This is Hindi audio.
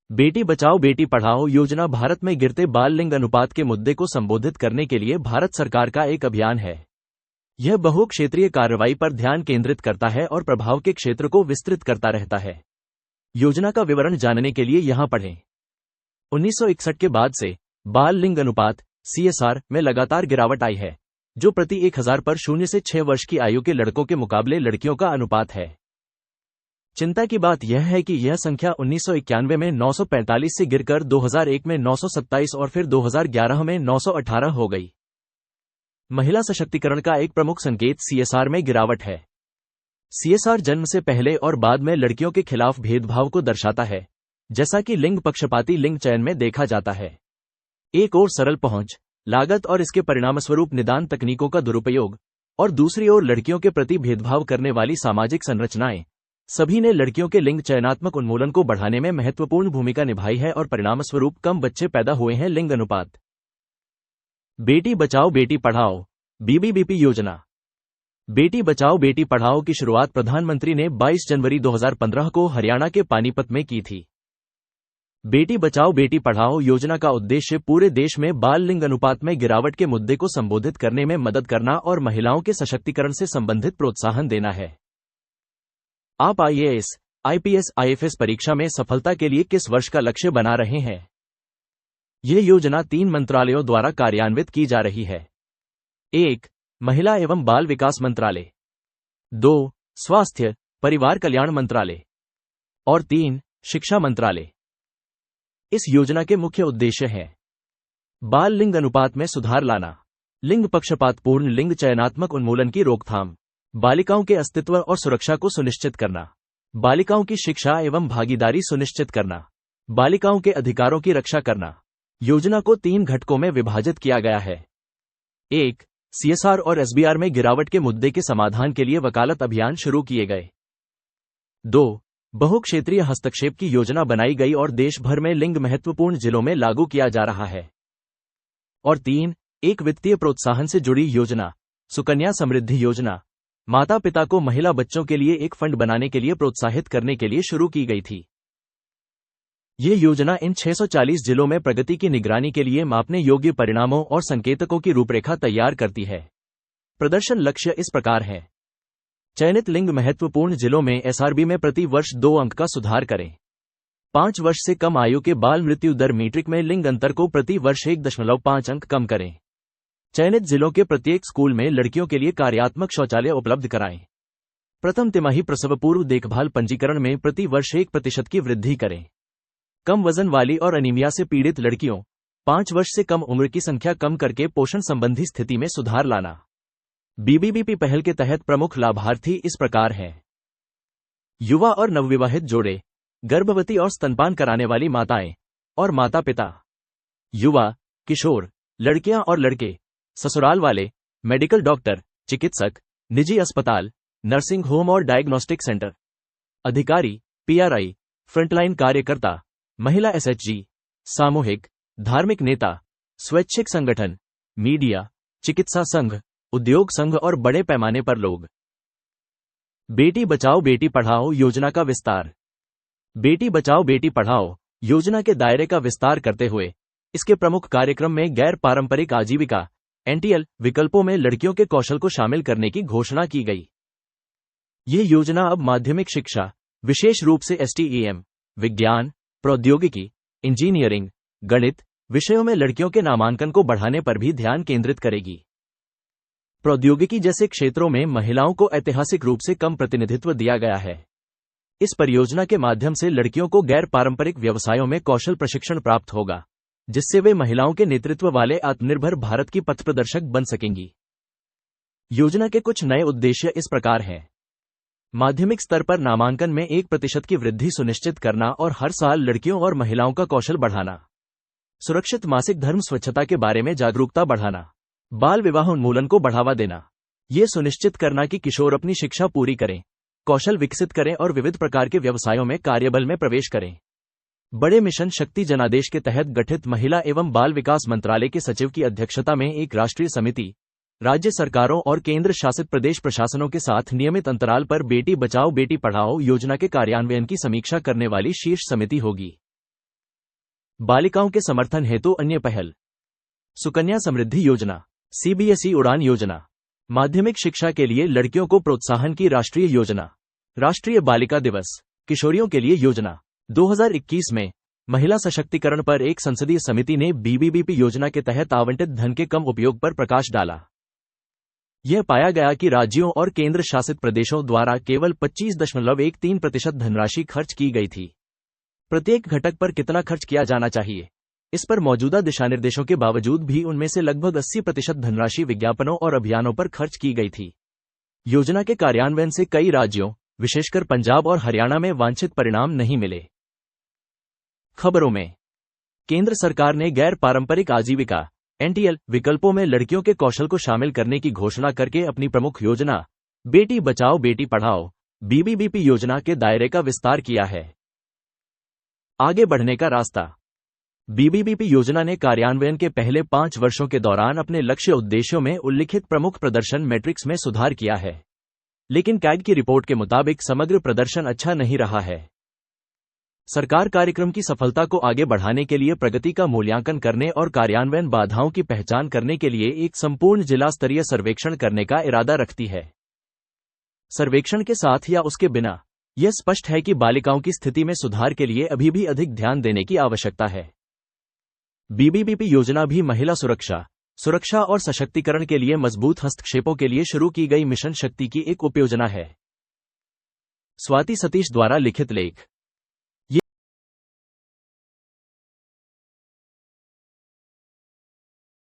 बेटी बचाओ बेटी पढ़ाओ योजना भारत में गिरते बाल लिंग अनुपात के मुद्दे को संबोधित करने के लिए भारत सरकार का एक अभियान है। यह बहुक्षेत्रीय कार्रवाई पर ध्यान केंद्रित करता है और प्रभाव के क्षेत्र को विस्तृत करता रहता है। योजना का विवरण जानने के लिए यहां पढ़ें। 1961 के बाद से बाल लिंग अनुपात (CSR) में लगातार गिरावट आई है, जो प्रति 1000 पर 0 से 6 वर्ष की आयु के लड़कों के मुकाबले लड़कियों का अनुपात है। चिंता की बात यह है कि यह संख्या 1991 में 945 से गिरकर 2001 में 927 और फिर 2011 में 918 हो गई। महिला सशक्तिकरण का एक प्रमुख संकेत CSR में गिरावट है। CSR जन्म से पहले और बाद में लड़कियों के खिलाफ भेदभाव को दर्शाता है, जैसा कि लिंग पक्षपाती लिंग चयन में देखा जाता है। एक ओर सरल पहुंच, लागत और इसके परिणामस्वरूप निदान तकनीकों का दुरुपयोग, और दूसरी ओर लड़कियों के प्रति भेदभाव करने वाली सामाजिक संरचनाएं, सभी ने लड़कियों के लिंग चयनात्मक उन्मूलन को बढ़ाने में महत्वपूर्ण भूमिका निभाई है और परिणामस्वरूप कम बच्चे पैदा हुए हैं। लिंग अनुपात। बेटी बचाओ बेटी पढ़ाओ BBBP योजना। बेटी बचाओ बेटी पढ़ाओ की शुरुआत प्रधानमंत्री ने 22 जनवरी 2015 को हरियाणा के पानीपत में की थी। बेटी बचाओ बेटी पढ़ाओ योजना का उद्देश्य पूरे देश में बाल लिंग अनुपात में गिरावट के मुद्दे को संबोधित करने में मदद करना और महिलाओं के सशक्तिकरण से संबंधित प्रोत्साहन देना है। आप IAS, IPS, IFS परीक्षा में सफलता के लिए किस वर्ष का लक्ष्य बना रहे हैं? यह योजना 3 मंत्रालयों द्वारा कार्यान्वित की जा रही है। 1. महिला एवं बाल विकास मंत्रालय, 2. स्वास्थ्य परिवार कल्याण मंत्रालय और 3. शिक्षा मंत्रालय। इस योजना के मुख्य उद्देश्य हैं: बाल लिंग अनुपात में सुधार लाना, लिंग पक्षपातपूर्ण लिंग चयनात्मक उन्मूलन की रोकथाम, बालिकाओं के अस्तित्व और सुरक्षा को सुनिश्चित करना, बालिकाओं की शिक्षा एवं भागीदारी सुनिश्चित करना, बालिकाओं के अधिकारों की रक्षा करना। योजना को 3 घटकों में विभाजित किया गया है। 1. CSR और SBR में गिरावट के मुद्दे के समाधान के लिए वकालत अभियान शुरू किए गए। 2. बहुक्षेत्रीय हस्तक्षेप की योजना बनाई गई और देश भर में लिंग महत्वपूर्ण जिलों में लागू किया जा रहा है। और 3. एक वित्तीय प्रोत्साहन से जुड़ी योजना, सुकन्या समृद्धि योजना, माता पिता को महिला बच्चों के लिए एक फंड बनाने के लिए प्रोत्साहित करने के लिए शुरू की गई थी। यह योजना इन 640 जिलों में प्रगति की निगरानी के लिए मापने योग्य परिणामों और संकेतकों की रूपरेखा तैयार करती है। प्रदर्शन लक्ष्य इस प्रकार हैं: चयनित लिंग महत्वपूर्ण जिलों में SRB में प्रति वर्ष 2 अंक का सुधार करें। 5 वर्ष से कम आयु के बाल मृत्यु दर मीट्रिक में लिंग अंतर को प्रति वर्ष 1.5 अंक कम करें। चयनित जिलों के प्रत्येक स्कूल में लड़कियों के लिए कार्यात्मक शौचालय उपलब्ध कराएं। प्रथम तिमाही प्रसव पूर्व देखभाल पंजीकरण में प्रति वर्ष 1% की वृद्धि करें। कम वजन वाली और अनीमिया से पीड़ित लड़कियों, 5 वर्ष से कम उम्र की संख्या कम करके पोषण संबंधी स्थिति में सुधार लाना। BBBP पहल के तहत प्रमुख लाभार्थी इस प्रकार हैं: युवा और नवविवाहित जोड़े, गर्भवती और स्तनपान कराने वाली माताएं और माता पिता, युवा, किशोर, लड़कियां और लड़के, ससुराल वाले, मेडिकल डॉक्टर, चिकित्सक, निजी अस्पताल, नर्सिंग होम और डायग्नोस्टिक सेंटर, अधिकारी, PRI, फ्रंटलाइन कार्यकर्ता, महिला SHG, सामूहिक, धार्मिक नेता, स्वैच्छिक संगठन, मीडिया, चिकित्सा संघ, उद्योग संघ और बड़े पैमाने पर लोग। बेटी बचाओ बेटी पढ़ाओ योजना का विस्तार। बेटी बचाओ बेटी पढ़ाओ योजना के दायरे का विस्तार करते हुए इसके प्रमुख कार्यक्रम में गैर पारंपरिक आजीविका NTL विकल्पों में लड़कियों के कौशल को शामिल करने की घोषणा की गई। यह योजना अब माध्यमिक शिक्षा, विशेष रूप से STEM, विज्ञान, प्रौद्योगिकी, इंजीनियरिंग, गणित विषयों में लड़कियों के नामांकन को बढ़ाने पर भी ध्यान केंद्रित करेगी। प्रौद्योगिकी जैसे क्षेत्रों में महिलाओं को ऐतिहासिक रूप से कम प्रतिनिधित्व दिया गया है। इस परियोजना के माध्यम से लड़कियों को गैर पारंपरिक व्यवसायों में कौशल प्रशिक्षण प्राप्त होगा, जिससे वे महिलाओं के नेतृत्व वाले आत्मनिर्भर भारत की पथप्रदर्शक बन सकेंगी। योजना के कुछ नए उद्देश्य इस प्रकार हैं: माध्यमिक स्तर पर नामांकन में 1% की वृद्धि सुनिश्चित करना और हर साल लड़कियों और महिलाओं का कौशल बढ़ाना, सुरक्षित मासिक धर्म स्वच्छता के बारे में जागरूकता बढ़ाना, बाल विवाह उन्मूलन को बढ़ावा देना, ये सुनिश्चित करना कि किशोर अपनी शिक्षा पूरी करें, कौशल विकसित करें और विविध प्रकार के व्यवसायों में कार्यबल में प्रवेश करें। बड़े मिशन शक्ति जनादेश के तहत गठित महिला एवं बाल विकास मंत्रालय के सचिव की अध्यक्षता में एक राष्ट्रीय समिति, राज्य सरकारों और केंद्र शासित प्रदेश प्रशासनों के साथ नियमित अंतराल पर बेटी बचाओ बेटी पढ़ाओ योजना के कार्यान्वयन की समीक्षा करने वाली शीर्ष समिति होगी। बालिकाओं के समर्थन हेतु अन्य पहल। सुकन्या समृद्धि योजना, सीबीएसई उड़ान योजना, माध्यमिक शिक्षा के लिए लड़कियों को प्रोत्साहन की राष्ट्रीय योजना, राष्ट्रीय बालिका दिवस, किशोरियों के लिए योजना। 2021 में महिला सशक्तिकरण पर एक संसदीय समिति ने बीबीबीपी योजना के तहत आवंटित धन के कम उपयोग पर प्रकाश डाला। यह पाया गया कि राज्यों और केंद्र शासित प्रदेशों द्वारा केवल 25.13% धनराशि खर्च की गई थी। प्रत्येक घटक पर कितना खर्च किया जाना चाहिए, इस पर मौजूदा दिशानिर्देशों के बावजूद भी उनमें से लगभग 80% धनराशि विज्ञापनों और अभियानों पर खर्च की गई थी। योजना के कार्यान्वयन से कई राज्यों, विशेषकर पंजाब और हरियाणा में वांछित परिणाम नहीं मिले। खबरों में, केंद्र सरकार ने गैर पारंपरिक आजीविका (एनटीएल) विकल्पों में लड़कियों के कौशल को शामिल करने की घोषणा करके अपनी प्रमुख योजना बेटी बचाओ बेटी पढ़ाओ बीबीबीपी योजना के दायरे का विस्तार किया है। आगे बढ़ने का रास्ता। बीबीबीपी योजना ने कार्यान्वयन के पहले 5 वर्षों के दौरान अपने लक्ष्य उद्देश्यों में उल्लिखित प्रमुख प्रदर्शन मैट्रिक्स में सुधार किया है, लेकिन कैग की रिपोर्ट के मुताबिक समग्र प्रदर्शन अच्छा नहीं रहा है। सरकार कार्यक्रम की सफलता को आगे बढ़ाने के लिए प्रगति का मूल्यांकन करने और कार्यान्वयन बाधाओं की पहचान करने के लिए एक संपूर्ण जिला स्तरीय सर्वेक्षण करने का इरादा रखती है। सर्वेक्षण के साथ या उसके बिना, यह स्पष्ट है कि बालिकाओं की स्थिति में सुधार के लिए अभी भी अधिक ध्यान देने की आवश्यकता है। बीबीबीपी योजना भी महिला सुरक्षा और सशक्तिकरण के लिए मजबूत हस्तक्षेपों के लिए शुरू की गई मिशन शक्ति की एक उपयोजना है। स्वाति सतीश द्वारा लिखित लेख।